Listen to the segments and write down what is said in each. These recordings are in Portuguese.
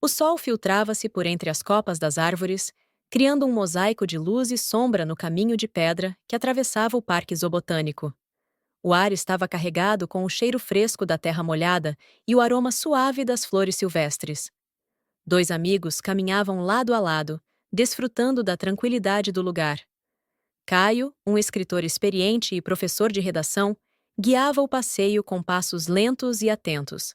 O sol filtrava-se por entre as copas das árvores, criando um mosaico de luz e sombra no caminho de pedra que atravessava o parque zoobotânico. O ar estava carregado com o cheiro fresco da terra molhada e o aroma suave das flores silvestres. Dois amigos caminhavam lado a lado, desfrutando da tranquilidade do lugar. Caio, um escritor experiente e professor de redação, guiava o passeio com passos lentos e atentos.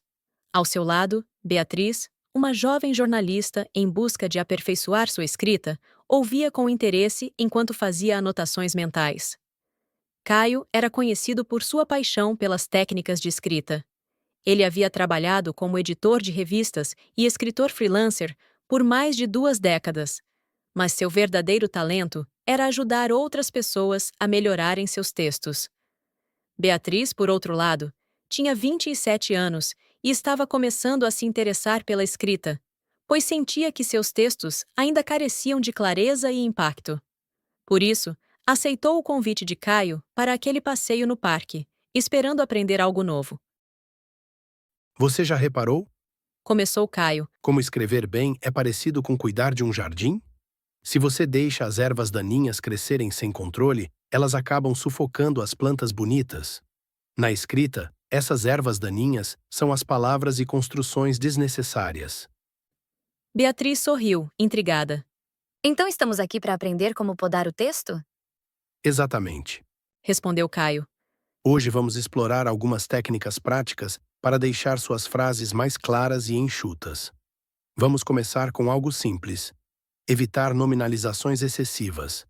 Ao seu lado, Beatriz, uma jovem jornalista em busca de aperfeiçoar sua escrita, ouvia com interesse enquanto fazia anotações mentais. Caio era conhecido por sua paixão pelas técnicas de escrita. Ele havia trabalhado como editor de revistas e escritor freelancer por mais de 2 décadas, mas seu verdadeiro talento era ajudar outras pessoas a melhorarem seus textos. Beatriz, por outro lado, tinha 27 anos e estava começando a se interessar pela escrita, pois sentia que seus textos ainda careciam de clareza e impacto. Por isso, aceitou o convite de Caio para aquele passeio no parque, esperando aprender algo novo. Você já reparou Começou Caio. como escrever bem é parecido com cuidar de um jardim? Se você deixa as ervas daninhas crescerem sem controle, elas acabam sufocando as plantas bonitas. Na escrita, essas ervas daninhas são as palavras e construções desnecessárias. Beatriz sorriu, intrigada. Então estamos aqui para aprender como podar o texto? Exatamente. Respondeu Caio. Hoje vamos explorar algumas técnicas práticas para deixar suas frases mais claras e enxutas. Vamos começar com algo simples: evitar nominalizações excessivas.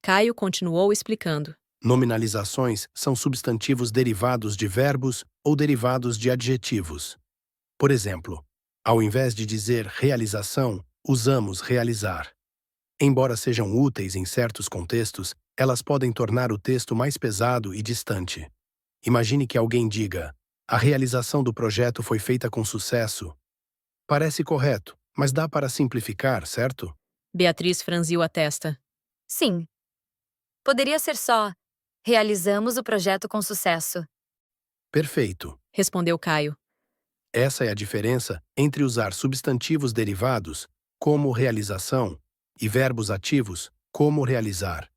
Caio continuou explicando. Nominalizações são substantivos derivados de verbos ou derivados de adjetivos. Por exemplo, ao invés de dizer realização, usamos realizar. Embora sejam úteis em certos contextos, elas podem tornar o texto mais pesado e distante. Imagine que alguém diga: a realização do projeto foi feita com sucesso. Parece correto, mas dá para simplificar, certo? Beatriz franziu a testa. Sim. Poderia ser só: realizamos o projeto com sucesso. Perfeito. Respondeu Caio. Essa é a diferença entre usar substantivos derivados, como realização, e verbos ativos, como realizar.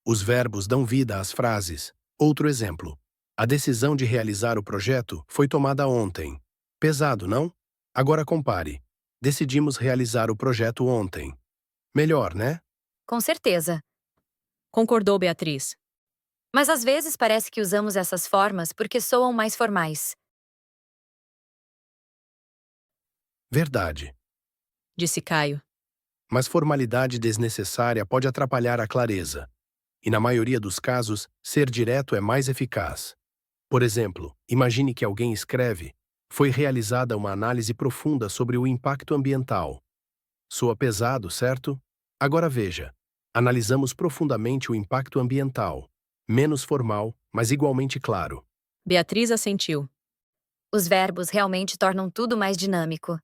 Os verbos dão vida às frases. Outro exemplo: a decisão de realizar o projeto foi tomada ontem. Pesado, não? Agora compare. Decidimos realizar o projeto ontem. Melhor, né? Com certeza. Concordou Beatriz. Mas às vezes parece que usamos essas formas porque soam mais formais. Verdade. Disse Caio. Mas formalidade desnecessária pode atrapalhar a clareza. E na maioria dos casos, ser direto é mais eficaz. Por exemplo, imagine que alguém escreve: foi realizada uma análise profunda sobre o impacto ambiental. Soa pesado, certo? Agora veja: analisamos profundamente o impacto ambiental. Menos formal, mas igualmente claro. Beatriz assentiu. Os verbos realmente tornam tudo mais dinâmico.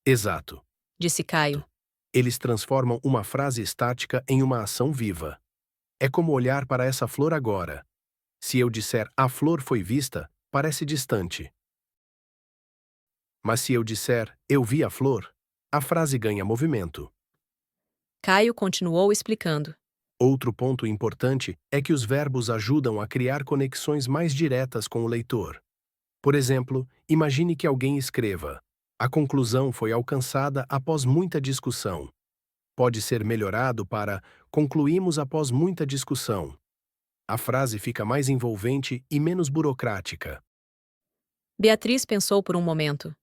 Exato. Disse Caio. Eles transformam uma frase estática em uma ação viva. É como olhar para essa flor agora. Se eu disser a flor foi vista, parece distante. Mas se eu disser eu vi a flor, a frase ganha movimento. Caio continuou explicando. Outro ponto importante é que os verbos ajudam a criar conexões mais diretas com o leitor. Por exemplo, imagine que alguém escreva: a conclusão foi alcançada após muita discussão. Pode ser melhorado para concluímos após muita discussão. A frase fica mais envolvente e menos burocrática. Beatriz pensou por um momento.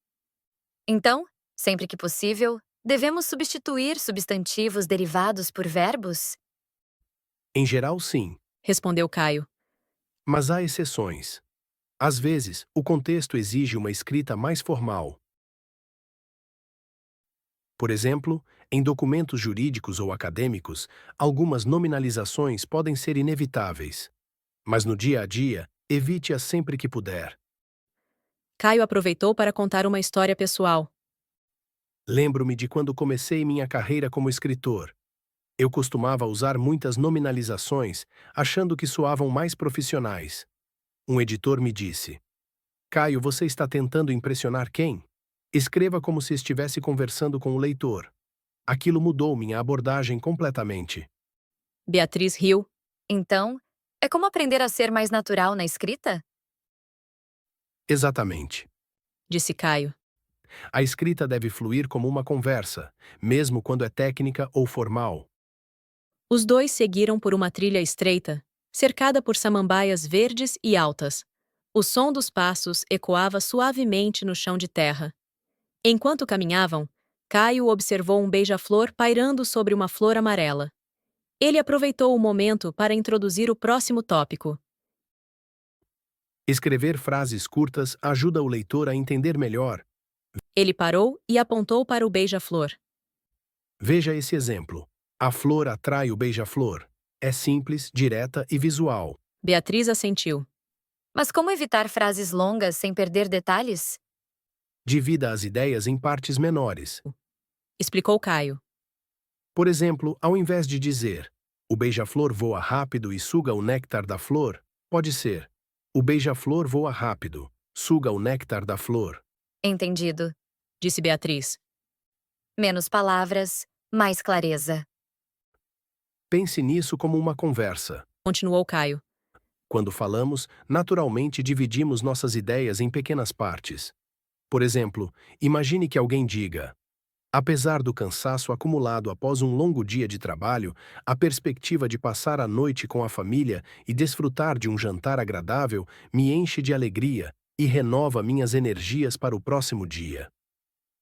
Então, sempre que possível, devemos substituir substantivos derivados por verbos? Em geral, sim, Respondeu Caio. mas há exceções. Às vezes, o contexto exige uma escrita mais formal. Por exemplo, em documentos jurídicos ou acadêmicos, algumas nominalizações podem ser inevitáveis. Mas no dia a dia, evite-as sempre que puder. Caio aproveitou para contar uma história pessoal. Lembro-me de quando comecei minha carreira como escritor. Eu costumava usar muitas nominalizações, achando que soavam mais profissionais. Um editor me disse: Caio, você está tentando impressionar quem? Escreva como se estivesse conversando com o leitor. Aquilo mudou minha abordagem completamente. Beatriz riu. Então, é como aprender a ser mais natural na escrita? Exatamente. Disse Caio. A escrita deve fluir como uma conversa, mesmo quando é técnica ou formal. Os dois seguiram por uma trilha estreita, cercada por samambaias verdes e altas. O som dos passos ecoava suavemente no chão de terra. Enquanto caminhavam, Caio observou um beija-flor pairando sobre uma flor amarela. Ele aproveitou o momento para introduzir o próximo tópico. Escrever frases curtas ajuda o leitor a entender melhor. Ele parou e apontou para o beija-flor. Veja esse exemplo. A flor atrai o beija-flor. É simples, direta e visual. Beatriz assentiu. Mas como evitar frases longas sem perder detalhes? Divida as ideias em partes menores. Explicou Caio. Por exemplo, ao invés de dizer o beija-flor voa rápido e suga o néctar da flor, pode ser o beija-flor voa rápido, suga o néctar da flor. Entendido. Disse Beatriz. Menos palavras, mais clareza. Pense nisso como uma conversa. Continuou Caio. Quando falamos, naturalmente dividimos nossas ideias em pequenas partes. Por exemplo, imagine que alguém diga: apesar do cansaço acumulado após um longo dia de trabalho, a perspectiva de passar a noite com a família e desfrutar de um jantar agradável me enche de alegria e renova minhas energias para o próximo dia.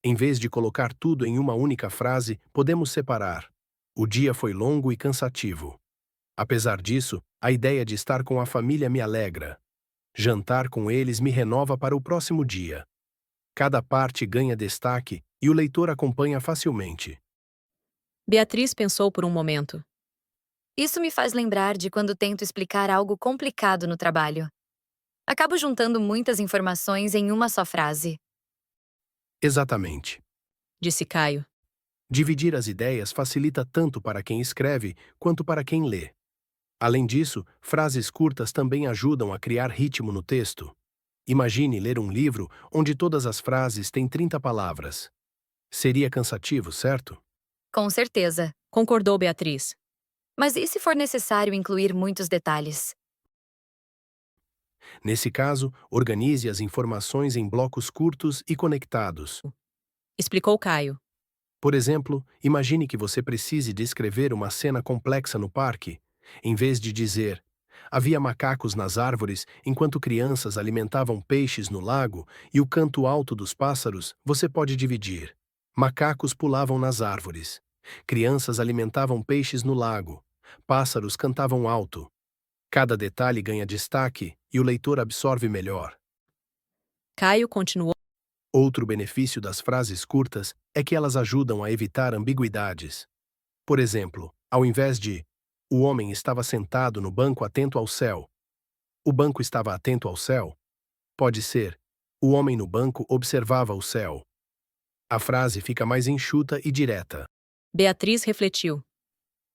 Em vez de colocar tudo em uma única frase, podemos separar: o dia foi longo e cansativo. Apesar disso, a ideia de estar com a família me alegra. Jantar com eles me renova para o próximo dia. Cada parte ganha destaque e o leitor acompanha facilmente. Beatriz pensou por um momento. Isso me faz lembrar de quando tento explicar algo complicado no trabalho. Acabo juntando muitas informações em uma só frase. Exatamente. Disse Caio. Dividir as ideias facilita tanto para quem escreve quanto para quem lê. Além disso, frases curtas também ajudam a criar ritmo no texto. Imagine ler um livro onde todas as frases têm 30 palavras. Seria cansativo, certo? Com certeza. Concordou Beatriz. Mas e se for necessário incluir muitos detalhes? Nesse caso, organize as informações em blocos curtos e conectados. Explicou Caio. Por exemplo, imagine que você precise descrever uma cena complexa no parque. Em vez de dizer: havia macacos nas árvores enquanto crianças alimentavam peixes no lago e o canto alto dos pássaros, você pode dividir: macacos pulavam nas árvores. Crianças alimentavam peixes no lago. Pássaros cantavam alto. Cada detalhe ganha destaque e o leitor absorve melhor. Caio continuou. Outro benefício das frases curtas é que elas ajudam a evitar ambiguidades. Por exemplo, ao invés de o homem estava sentado no banco atento ao céu, o banco estava atento ao céu, pode ser o homem no banco observava o céu. A frase fica mais enxuta e direta. Beatriz refletiu.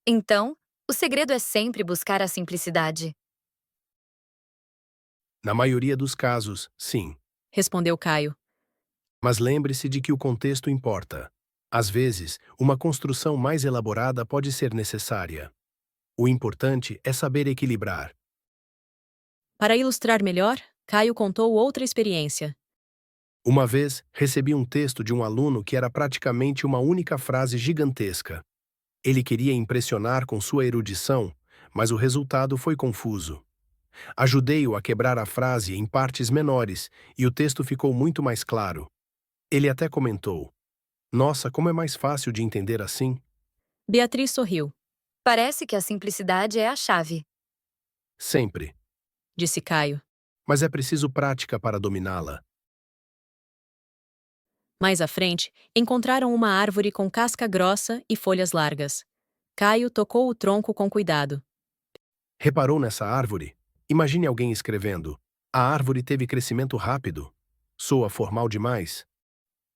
Então, o segredo é sempre buscar a simplicidade. Na maioria dos casos, sim. Respondeu Caio. Mas lembre-se de que o contexto importa. Às vezes, uma construção mais elaborada pode ser necessária. O importante é saber equilibrar. Para ilustrar melhor, Caio contou outra experiência. Uma vez, recebi um texto de um aluno que era praticamente uma única frase gigantesca. Ele queria impressionar com sua erudição, mas o resultado foi confuso. Ajudei-o a quebrar a frase em partes menores e o texto ficou muito mais claro. Ele até comentou: nossa, como é mais fácil de entender assim? Beatriz sorriu. Parece que a simplicidade é a chave. Sempre. Disse Caio. Mas é preciso prática para dominá-la. Mais à frente, encontraram uma árvore com casca grossa e folhas largas. Caio tocou o tronco com cuidado. Reparou nessa árvore? Imagine alguém escrevendo: a árvore teve crescimento rápido. Soa formal demais.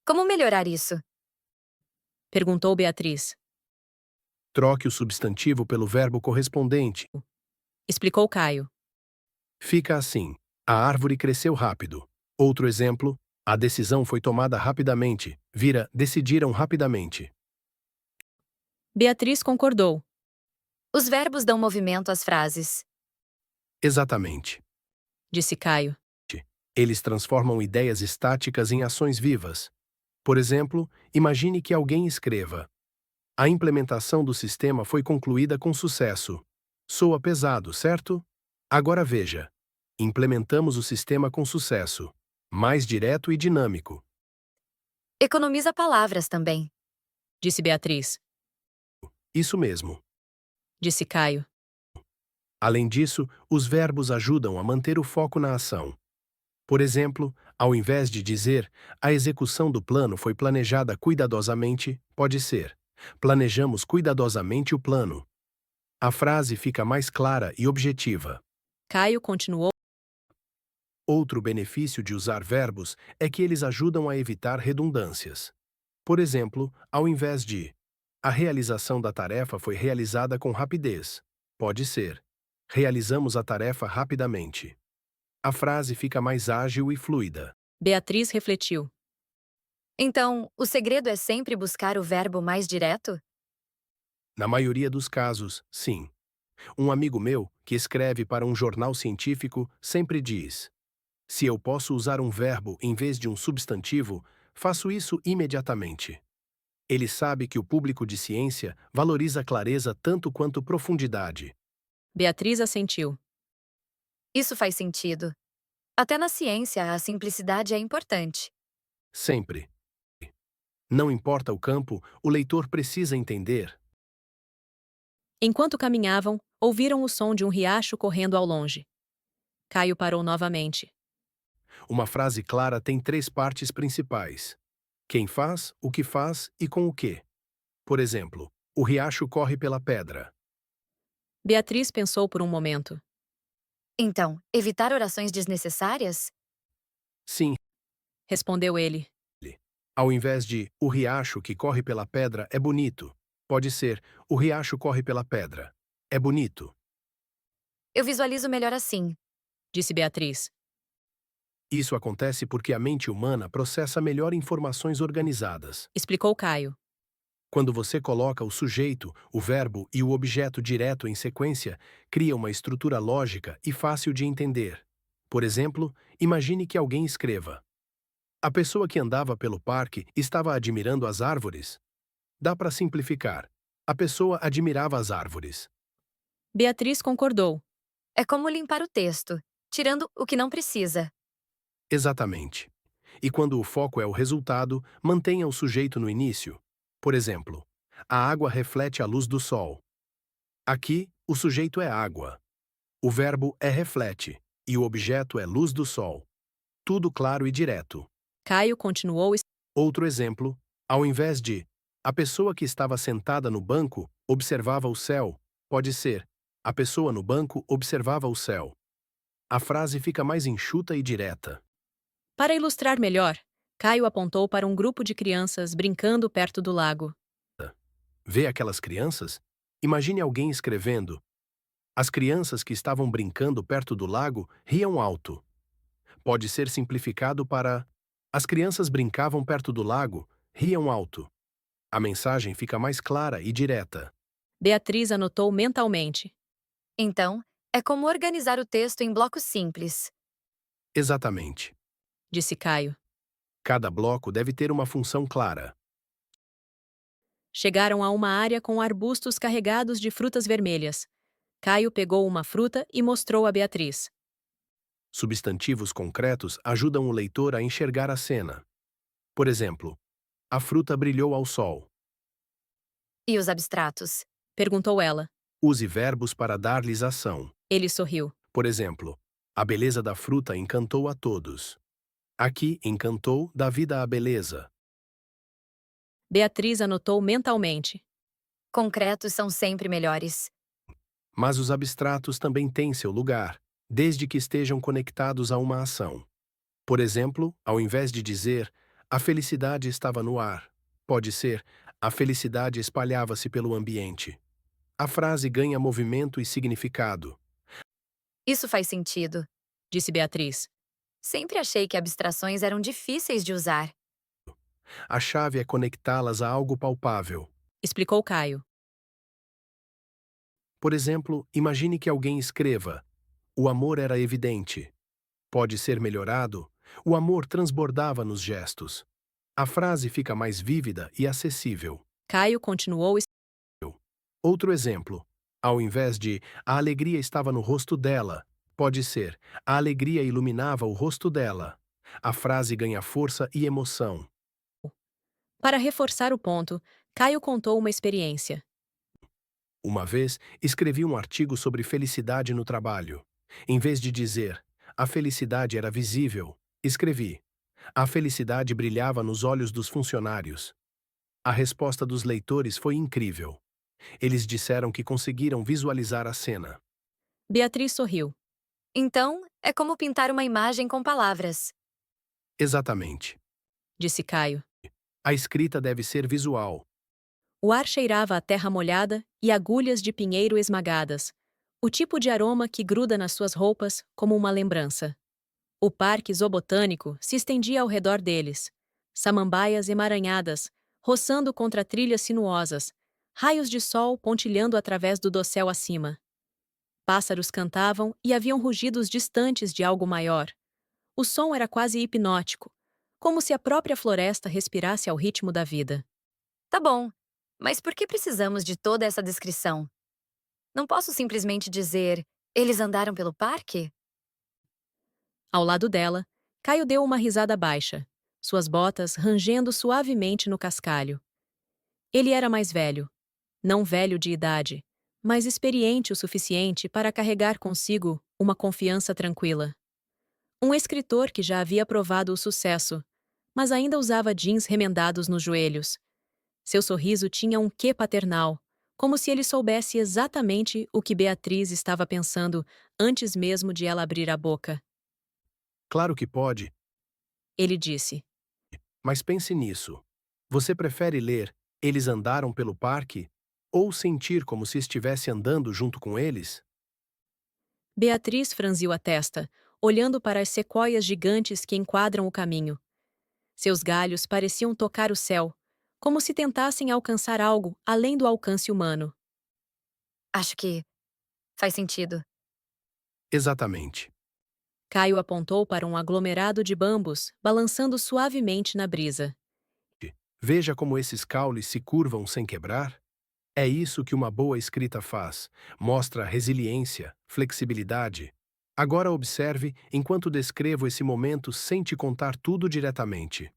Como melhorar isso? Perguntou Beatriz. Troque o substantivo pelo verbo correspondente. Explicou Caio. Fica assim: a árvore cresceu rápido. Outro exemplo, a decisão foi tomada rapidamente, vira decidiram rapidamente. Beatriz concordou. Os verbos dão movimento às frases. Exatamente. Disse Caio. Eles transformam ideias estáticas em ações vivas. Por exemplo, imagine que alguém escreva: a implementação do sistema foi concluída com sucesso. Soa pesado, certo? Agora veja. Implementamos o sistema com sucesso. Mais direto e dinâmico. Economiza palavras também. Disse Beatriz. Isso mesmo. Disse Caio. Além disso, os verbos ajudam a manter o foco na ação. Por exemplo, ao invés de dizer a execução do plano foi planejada cuidadosamente, pode ser planejamos cuidadosamente o plano. A frase fica mais clara e objetiva. Caio continuou. Outro benefício de usar verbos é que eles ajudam a evitar redundâncias. Por exemplo, ao invés de a realização da tarefa foi realizada com rapidez, pode ser realizamos a tarefa rapidamente. A frase fica mais ágil e fluida. Beatriz refletiu. Então, o segredo é sempre buscar o verbo mais direto? Na maioria dos casos, sim. Um amigo meu, que escreve para um jornal científico, sempre diz: se eu posso usar um verbo em vez de um substantivo, faço isso imediatamente. Ele sabe que o público de ciência valoriza clareza tanto quanto profundidade. Beatriz assentiu. Isso faz sentido. Até na ciência, a simplicidade é importante. Sempre. Não importa o campo, o leitor precisa entender. Enquanto caminhavam, ouviram o som de um riacho correndo ao longe. Caio parou novamente. Uma frase clara tem três partes principais: quem faz, o que faz e com o que. Por exemplo, o riacho corre pela pedra. Beatriz pensou por um momento. Então, evitar orações desnecessárias? Sim, Respondeu ele. ao invés de o riacho que corre pela pedra é bonito, pode ser o riacho corre pela pedra. É bonito. Eu visualizo melhor assim. Disse Beatriz. Isso acontece porque a mente humana processa melhor informações organizadas. Explicou Caio. Quando você coloca o sujeito, o verbo e o objeto direto em sequência, cria uma estrutura lógica e fácil de entender. Por exemplo, imagine que alguém escreva: a pessoa que andava pelo parque estava admirando as árvores. Dá para simplificar. A pessoa admirava as árvores. Beatriz concordou. É como limpar o texto, tirando o que não precisa. Exatamente. E quando o foco é o resultado, mantenha o sujeito no início. Por exemplo, a água reflete a luz do sol. Aqui, o sujeito é água. O verbo é reflete, e o objeto é luz do sol. Tudo claro e direto. Caio continuou. Outro exemplo, ao invés de a pessoa que estava sentada no banco observava o céu, pode ser a pessoa no banco observava o céu. A frase fica mais enxuta e direta. Para ilustrar melhor, Caio apontou para um grupo de crianças brincando perto do lago. Vê aquelas crianças? Imagine alguém escrevendo: as crianças que estavam brincando perto do lago riam alto. Pode ser simplificado para: as crianças brincavam perto do lago, riam alto. A mensagem fica mais clara e direta. Beatriz anotou mentalmente. Então, é como organizar o texto em blocos simples. Exatamente. Disse Caio. Cada bloco deve ter uma função clara. Chegaram a uma área com arbustos carregados de frutas vermelhas. Caio pegou uma fruta e mostrou a Beatriz. Substantivos concretos ajudam o leitor a enxergar a cena. Por exemplo, a fruta brilhou ao sol. E os abstratos? Perguntou ela. Use verbos para dar-lhes ação. Ele sorriu. Por exemplo, a beleza da fruta encantou a todos. Aqui, encantou dá vida à beleza. Beatriz anotou mentalmente. Concretos são sempre melhores. Mas os abstratos também têm seu lugar, desde que estejam conectados a uma ação. Por exemplo, ao invés de dizer a felicidade estava no ar, pode ser a felicidade espalhava-se pelo ambiente. A frase ganha movimento e significado. Isso faz sentido. Disse Beatriz. Sempre achei que abstrações eram difíceis de usar. A chave é conectá-las a algo palpável. Explicou Caio. Por exemplo, imagine que alguém escreva: o amor era evidente. Pode ser melhorado? O amor transbordava nos gestos. A frase fica mais vívida e acessível. Caio continuou. Outro exemplo. Ao invés de a alegria estava no rosto dela, pode ser a alegria iluminava o rosto dela. A frase ganha força e emoção. Para reforçar o ponto, Caio contou uma experiência. Uma vez, escrevi um artigo sobre felicidade no trabalho. Em vez de dizer a felicidade era visível, escrevi a felicidade brilhava nos olhos dos funcionários. A resposta dos leitores foi incrível. Eles disseram que conseguiram visualizar a cena. Beatriz sorriu. Então, é como pintar uma imagem com palavras. Exatamente. Disse Caio. A escrita deve ser visual. O ar cheirava a terra molhada e agulhas de pinheiro esmagadas, o tipo de aroma que gruda nas suas roupas como uma lembrança. O parque zoobotânico se estendia ao redor deles, samambaias emaranhadas, roçando contra trilhas sinuosas, raios de sol pontilhando através do dossel acima. Pássaros cantavam e haviam rugidos distantes de algo maior. O som era quase hipnótico, como se a própria floresta respirasse ao ritmo da vida. Tá bom, mas por que precisamos de toda essa descrição? Não posso simplesmente dizer, eles andaram pelo parque? Ao lado dela, Caio deu uma risada baixa, suas botas rangendo suavemente no cascalho. Ele era mais velho, não velho de idade, mas experiente o suficiente para carregar consigo uma confiança tranquila. Um escritor que já havia provado o sucesso, mas ainda usava jeans remendados nos joelhos. Seu sorriso tinha um quê paternal, como se ele soubesse exatamente o que Beatriz estava pensando antes mesmo de ela abrir a boca. Claro que pode, Ele disse. mas pense nisso. Você prefere ler Eles andaram pelo parque ou sentir como se estivesse andando junto com eles? Beatriz franziu a testa, olhando para as sequoias gigantes que enquadram o caminho. Seus galhos pareciam tocar o céu, como se tentassem alcançar algo além do alcance humano. Acho que faz sentido. Exatamente. Caio apontou para um aglomerado de bambus, balançando suavemente na brisa. Veja como esses caules se curvam sem quebrar. É isso que uma boa escrita faz. Mostra resiliência, flexibilidade. Agora observe enquanto descrevo esse momento sem te contar tudo diretamente.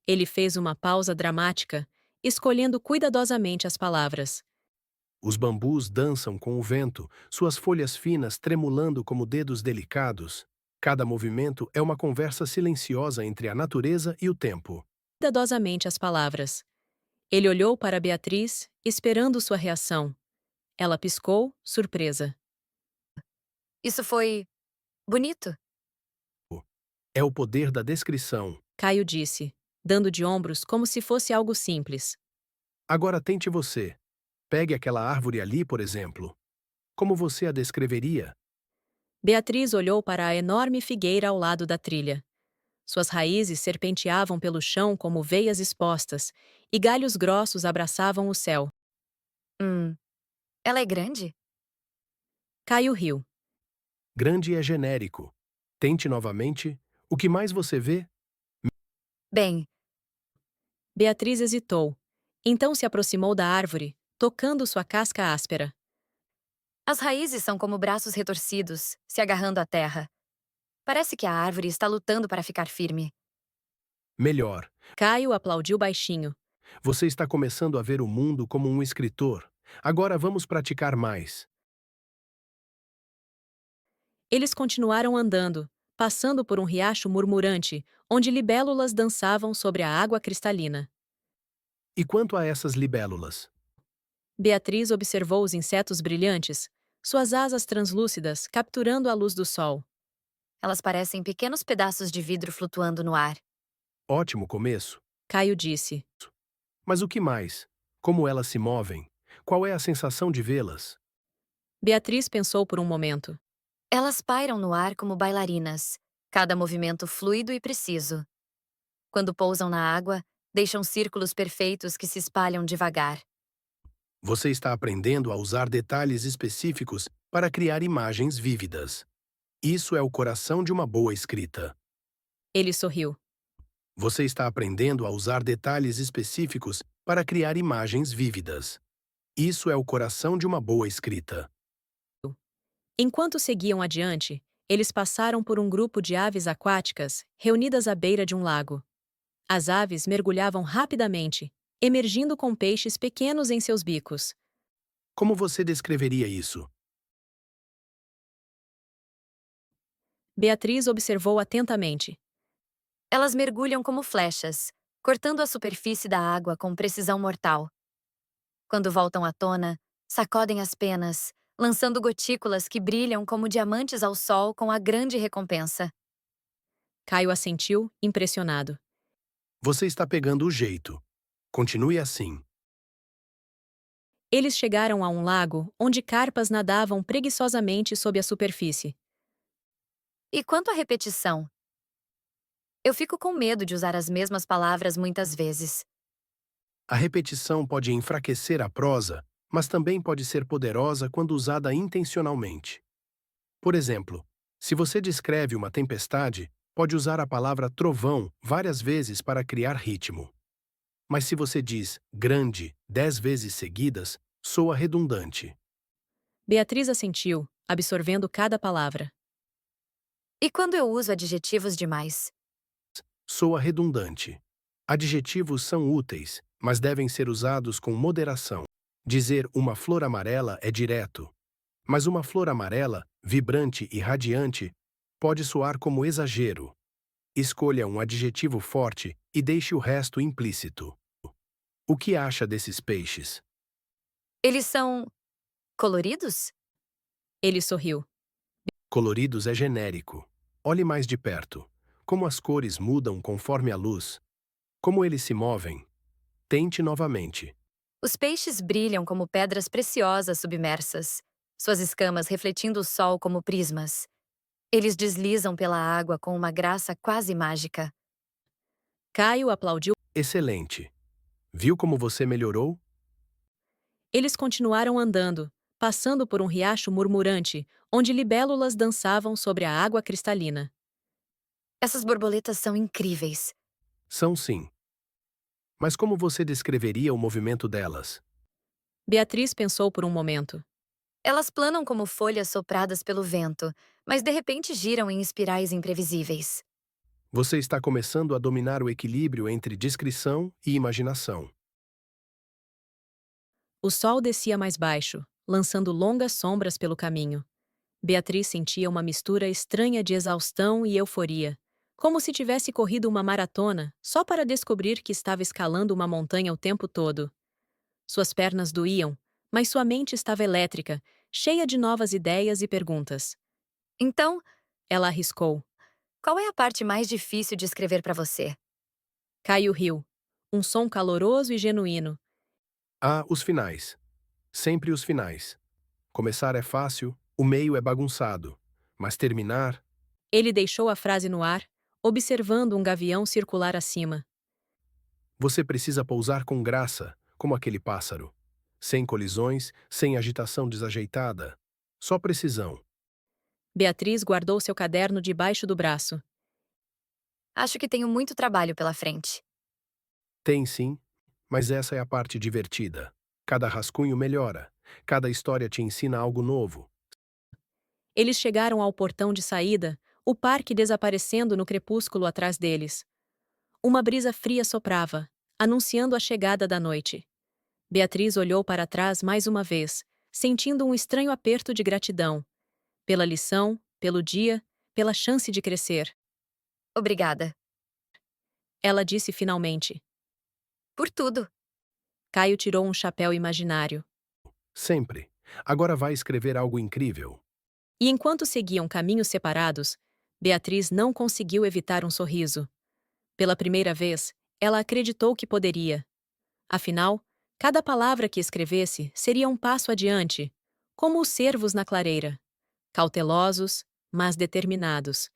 Ele fez uma pausa dramática, escolhendo cuidadosamente as palavras. Os bambus dançam com o vento, suas folhas finas tremulando como dedos delicados. Cada movimento é uma conversa silenciosa entre a natureza e o tempo. Cuidadosamente as palavras. Ele olhou para Beatriz, esperando sua reação. Ela piscou, surpresa. Isso foi bonito? É o poder da descrição. Caio disse, dando de ombros como se fosse algo simples. Agora tente você. Pegue aquela árvore ali, por exemplo. Como você a descreveria? Beatriz olhou para a enorme figueira ao lado da trilha. Suas raízes serpenteavam pelo chão como veias expostas, e galhos grossos abraçavam o céu. Hum. Ela é grande? Caio riu. Grande é genérico. Tente novamente. O que mais você vê? Bem, Beatriz hesitou. Então se aproximou da árvore, tocando sua casca áspera. as raízes são como braços retorcidos, se agarrando à terra. Parece que a árvore está lutando para ficar firme. Melhor. Caio aplaudiu baixinho. Você está começando a ver o mundo como um escritor. Agora vamos praticar mais. Eles continuaram andando, passando por um riacho murmurante, onde libélulas dançavam sobre a água cristalina. E quanto a essas libélulas? Beatriz observou os insetos brilhantes, suas asas translúcidas capturando a luz do sol. Elas parecem pequenos pedaços de vidro flutuando no ar. Ótimo começo. Caio disse. Mas o que mais? Como elas se movem? Qual é a sensação de vê-las? Beatriz pensou por um momento. Elas pairam no ar como bailarinas, cada movimento fluido e preciso. Quando pousam na água, deixam círculos perfeitos que se espalham devagar. Você está aprendendo a usar detalhes específicos para criar imagens vívidas. Isso é o coração de uma boa escrita. Ele sorriu. Você está aprendendo a usar detalhes específicos para criar imagens vívidas. Isso é o coração de uma boa escrita. Enquanto seguiam adiante, eles passaram por um grupo de aves aquáticas, reunidas à beira de um lago. As aves mergulhavam rapidamente, emergindo com peixes pequenos em seus bicos. Como você descreveria isso? Beatriz observou atentamente. Elas mergulham como flechas, cortando a superfície da água com precisão mortal. Quando voltam à tona, sacodem as penas, lançando gotículas que brilham como diamantes ao sol com a grande recompensa. Caio assentiu, impressionado. Você está pegando o jeito. Continue assim. Eles chegaram a um lago onde carpas nadavam preguiçosamente sob a superfície. E quanto à repetição? Eu fico com medo de usar as mesmas palavras muitas vezes. A repetição pode enfraquecer a prosa, mas também pode ser poderosa quando usada intencionalmente. Por exemplo, se você descreve uma tempestade, pode usar a palavra trovão várias vezes para criar ritmo. Mas se você diz grande 10 vezes seguidas, soa redundante. Beatriz assentiu, absorvendo cada palavra. E quando eu uso adjetivos demais? Soa redundante. Adjetivos são úteis, mas devem ser usados com moderação. Dizer uma flor amarela é direto, mas uma flor amarela, vibrante e radiante, pode soar como exagero. Escolha um adjetivo forte e deixe o resto implícito. O que acha desses peixes? Eles são coloridos? Ele sorriu. Coloridos é genérico. Olhe mais de perto. Como as cores mudam conforme a luz. Como eles se movem. Tente novamente. Os peixes brilham como pedras preciosas submersas, suas escamas refletindo o sol como prismas. Eles deslizam pela água com uma graça quase mágica. Caio aplaudiu. Excelente. Viu como você melhorou? Eles continuaram andando, passando por um riacho murmurante, onde libélulas dançavam sobre a água cristalina. Essas borboletas são incríveis. São sim. Mas como você descreveria o movimento delas? Beatriz pensou por um momento. Elas planam como folhas sopradas pelo vento, mas de repente giram em espirais imprevisíveis. Você está começando a dominar o equilíbrio entre descrição e imaginação. O sol descia mais baixo, lançando longas sombras pelo caminho. Beatriz sentia uma mistura estranha de exaustão e euforia, como se tivesse corrido uma maratona só para descobrir que estava escalando uma montanha o tempo todo. Suas pernas doíam, mas sua mente estava elétrica, cheia de novas ideias e perguntas. Então, Ela arriscou. qual é a parte mais difícil de escrever para você? Caio riu. Um som caloroso e genuíno. Os finais. Sempre os finais. Começar é fácil, o meio é bagunçado. Mas terminar, Ele deixou a frase no ar, observando um gavião circular acima. você precisa pousar com graça, como aquele pássaro. Sem colisões, sem agitação desajeitada. Só precisão. Beatriz guardou seu caderno debaixo do braço. Acho que tenho muito trabalho pela frente. Tem sim, mas essa é a parte divertida. Cada rascunho melhora. Cada história te ensina algo novo. Eles chegaram ao portão de saída, o parque desaparecendo no crepúsculo atrás deles. Uma brisa fria soprava, anunciando a chegada da noite. Beatriz olhou para trás mais uma vez, sentindo um estranho aperto de gratidão. Pela lição, pelo dia, pela chance de crescer. Obrigada. Ela disse finalmente. Por tudo. Caio tirou um chapéu imaginário. Sempre. Agora vai escrever algo incrível. E enquanto seguiam caminhos separados, Beatriz não conseguiu evitar um sorriso. Pela primeira vez, ela acreditou que poderia. Afinal, cada palavra que escrevesse seria um passo adiante, como os cervos na clareira. Cautelosos, mas determinados.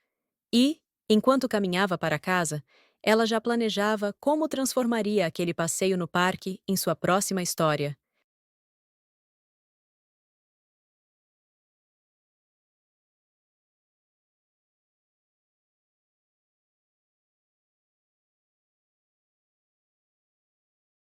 E, Enquanto caminhava para casa, ela já planejava como transformaria aquele passeio no parque em sua próxima história.